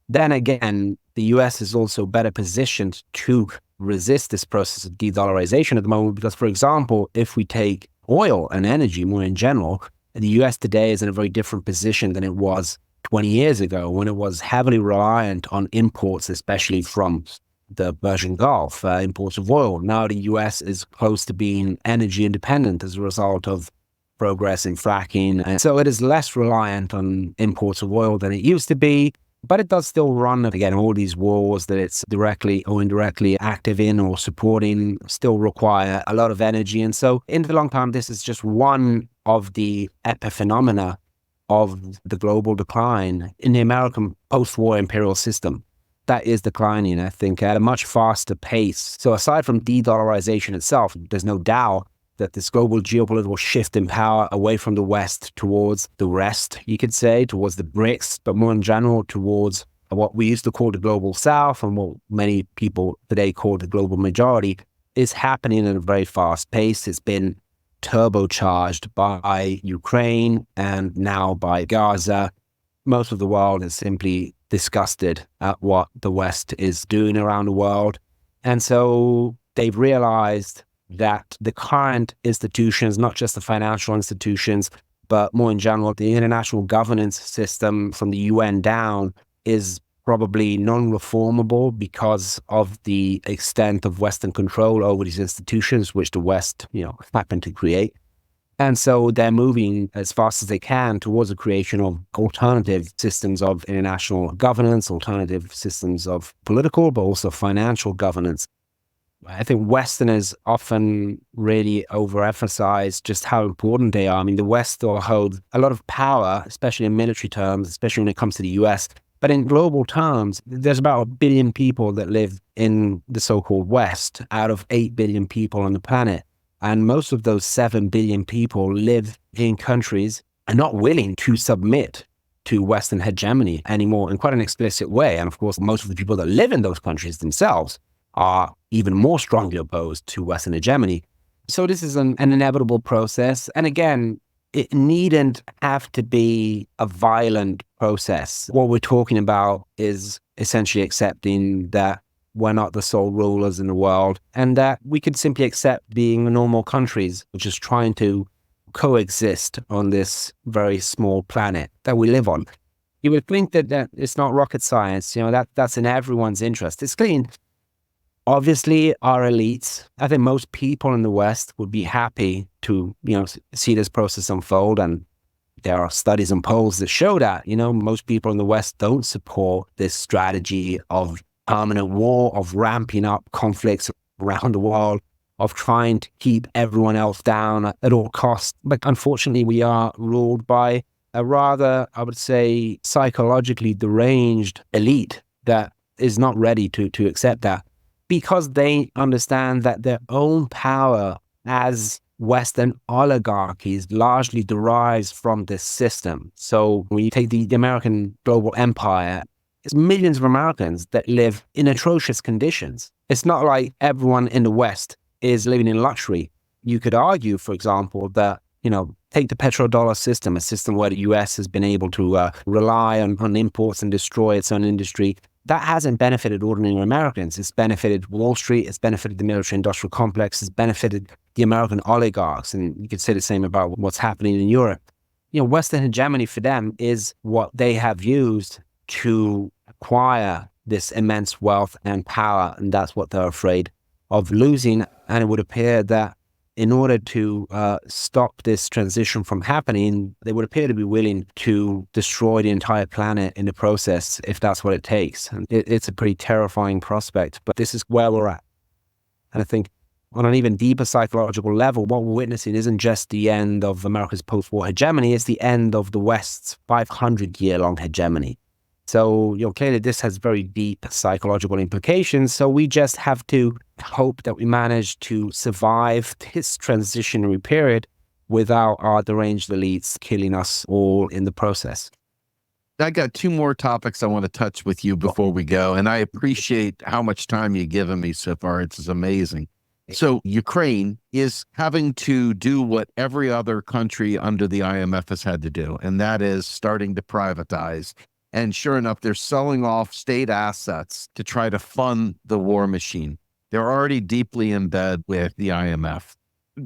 Speaker 2: Then again, the US is also better positioned to resist this process of de-dollarization at the moment, because, for example, if we take oil and energy more in general, the US today is in a very different position than it was 20 years ago, when it was heavily reliant on imports, especially from the Persian Gulf, imports of oil. Now the US is close to being energy independent as a result of progress in fracking. And so it is less reliant on imports of oil than it used to be, but it does still run, again, all these wars that it's directly or indirectly active in or supporting still require a lot of energy. And so in the long term, this is just one of the epiphenomena of the global decline in the American post-war imperial system. That is declining, I think, at a much faster pace. So aside from de-dollarization itself, there's no doubt that this global geopolitical shift in power away from the West towards the rest, you could say, towards the BRICS, but more in general towards what we used to call the global South and what many people today call the global majority, is happening at a very fast pace. It's been turbocharged by Ukraine and now by Gaza. Most of the world is simply disgusted at what the West is doing around the world. And so they've realized that the current institutions, not just the financial institutions, but more in general, the international governance system from the UN down is probably non-reformable because of the extent of Western control over these institutions, which the West, happened to create. And so they're moving as fast as they can towards the creation of alternative systems of international governance, alternative systems of political, but also financial governance. I think Westerners often really overemphasize just how important they are. I mean, the West still holds a lot of power, especially in military terms, especially when it comes to the US. But in global terms, there's about 1 billion people that live in the so-called West out of 8 billion people on the planet. And most of those 7 billion people live in countries and not willing to submit to Western hegemony anymore in quite an explicit way. And of course, most of the people that live in those countries themselves are even more strongly opposed to Western hegemony. So this is an inevitable process. And again, it needn't have to be a violent process. What we're talking about is essentially accepting that we're not the sole rulers in the world and that we could simply accept being normal countries, which is trying to coexist on this very small planet that we live on. You would think that it's not rocket science, that's in everyone's interest. It's clean. Obviously, our elites, I think most people in the West would be happy to, see this process unfold. And there are studies and polls that show that, most people in the West don't support this strategy of permanent war, of ramping up conflicts around the world, of trying to keep everyone else down at all costs. But unfortunately, we are ruled by a rather, I would say, psychologically deranged elite that is not ready to accept that, because they understand that their own power as Western oligarchies largely derives from this system. So when you take the American global empire, it's millions of Americans that live in atrocious conditions. It's not like everyone in the West is living in luxury. You could argue, for example, that, take the petrodollar system, a system where the US has been able to rely on imports and destroy its own industry. That hasn't benefited ordinary Americans. It's benefited Wall Street. It's benefited the military-industrial complex. It's benefited the American oligarchs. And you could say the same about what's happening in Europe. Western hegemony for them is what they have used to acquire this immense wealth and power. And that's what they're afraid of losing. And it would appear that in order to stop this transition from happening, they would appear to be willing to destroy the entire planet in the process, if that's what it takes. And it's a pretty terrifying prospect, but this is where we're at. And I think on an even deeper psychological level, what we're witnessing isn't just the end of America's post-war hegemony, it's the end of the West's 500-year-long hegemony. So, clearly this has very deep psychological implications. So we just have to hope that we manage to survive this transitionary period without our deranged elites killing us all in the process.
Speaker 1: I got two more topics I want to touch with you before we go. And I appreciate how much time you've given me so far. It's amazing. So Ukraine is having to do what every other country under the IMF has had to do, and that is starting to privatize. And sure enough, they're selling off state assets to try to fund the war machine. They're already deeply in bed with the IMF.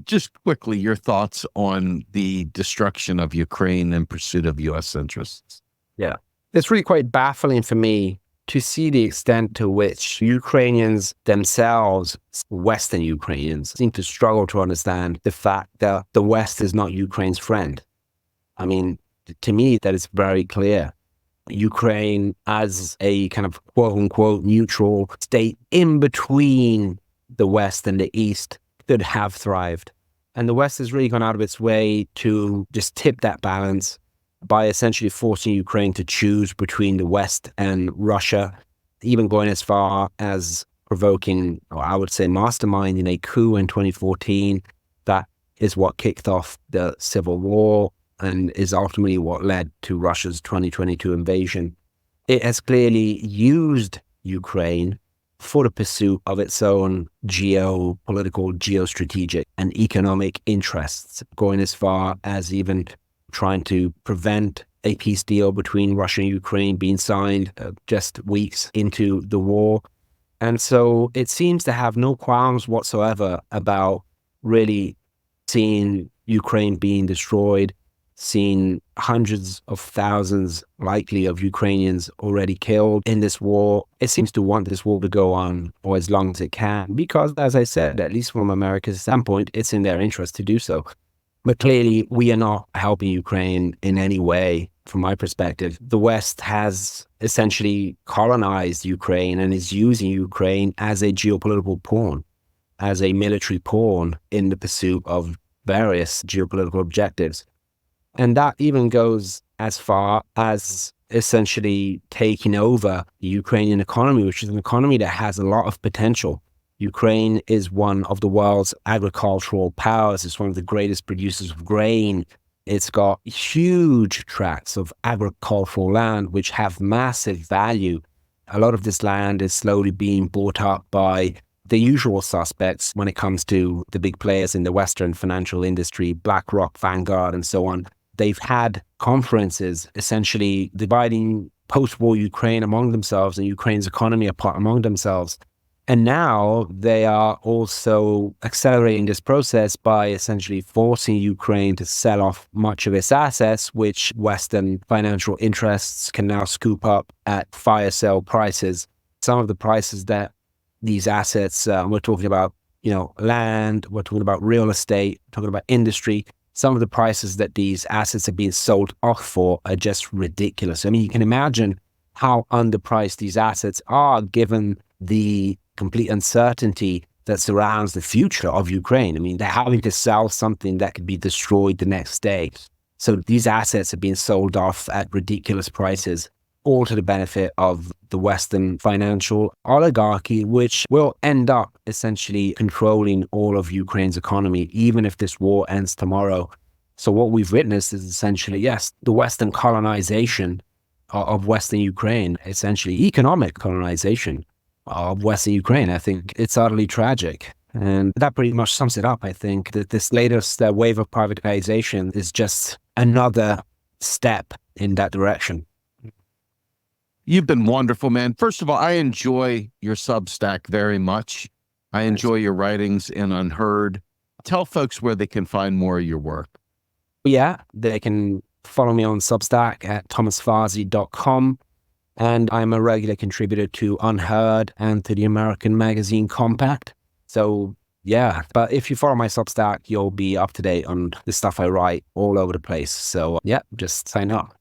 Speaker 1: Just quickly, your thoughts on the destruction of Ukraine in pursuit of U.S. interests.
Speaker 2: Yeah, it's really quite baffling for me to see the extent to which Ukrainians themselves, Western Ukrainians, seem to struggle to understand the fact that the West is not Ukraine's friend. I mean, to me, that is very clear. Ukraine as a kind of quote-unquote neutral state in between the West and the East could have thrived. And the West has really gone out of its way to just tip that balance by essentially forcing Ukraine to choose between the West and Russia, even going as far as provoking, or I would say masterminding, a coup in 2014. That is what kicked off the civil war and is ultimately what led to Russia's 2022 invasion. It has clearly used Ukraine for the pursuit of its own geopolitical, geostrategic, and economic interests, going as far as even trying to prevent a peace deal between Russia and Ukraine being signed just weeks into the war. And so it seems to have no qualms whatsoever about really seeing Ukraine being destroyed, seeing hundreds of thousands, likely, of Ukrainians already killed in this war. It seems to want this war to go on for as long as it can, because, as I said, at least from America's standpoint, it's in their interest to do so. But clearly, we are not helping Ukraine in any way, from my perspective. The West has essentially colonized Ukraine and is using Ukraine as a geopolitical pawn, as a military pawn in the pursuit of various geopolitical objectives. And that even goes as far as essentially taking over the Ukrainian economy, which is an economy that has a lot of potential. Ukraine is one of the world's agricultural powers. It's one of the greatest producers of grain. It's got huge tracts of agricultural land which have massive value. A lot of this land is slowly being bought up by the usual suspects when it comes to the big players in the Western financial industry, BlackRock, Vanguard, and so on. They've had conferences essentially dividing post-war Ukraine among themselves and Ukraine's economy apart among themselves. And now they are also accelerating this process by essentially forcing Ukraine to sell off much of its assets, which Western financial interests can now scoop up at fire sale prices. Some of the prices that these assets, we're talking about, land, we're talking about real estate, we're talking about industry. Some of the prices that these assets are being sold off for are just ridiculous. I mean, you can imagine how underpriced these assets are given the complete uncertainty that surrounds the future of Ukraine. I mean, they're having to sell something that could be destroyed the next day. So these assets are being sold off at ridiculous prices, all to the benefit of the Western financial oligarchy, which will end up essentially controlling all of Ukraine's economy, even if this war ends tomorrow. So what we've witnessed is essentially, yes, the Western colonization of Western Ukraine, essentially economic colonization of Western Ukraine. I think it's utterly tragic. And that pretty much sums it up. I think that this latest wave of privatization is just another step in that direction.
Speaker 1: You've been wonderful, man. First of all, I enjoy your Substack very much. I enjoy your writings in Unheard. Tell folks where they can find more of your work.
Speaker 2: Yeah, they can follow me on Substack at thomasfazi.com. And I'm a regular contributor to Unheard and to the American magazine Compact. So yeah, but if you follow my Substack, you'll be up to date on the stuff I write all over the place. So yeah, just sign up.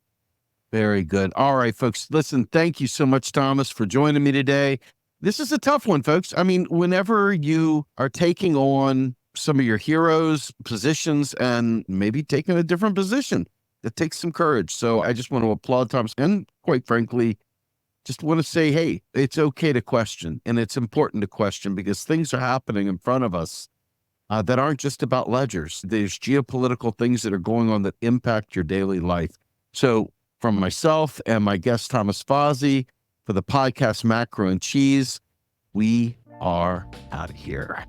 Speaker 1: Very good. All right, folks. Listen, thank you so much, Thomas, for joining me today. This is a tough one, folks. I mean, whenever you are taking on some of your heroes' positions and maybe taking a different position, it takes some courage. So I just want to applaud Thomas and, quite frankly, just want to say, hey, it's okay to question, and it's important to question because things are happening in front of us that aren't just about ledgers. There's geopolitical things that are going on that impact your daily life. So from myself and my guest, Thomas Fazi, for the podcast Macro and Cheese, we are out of here.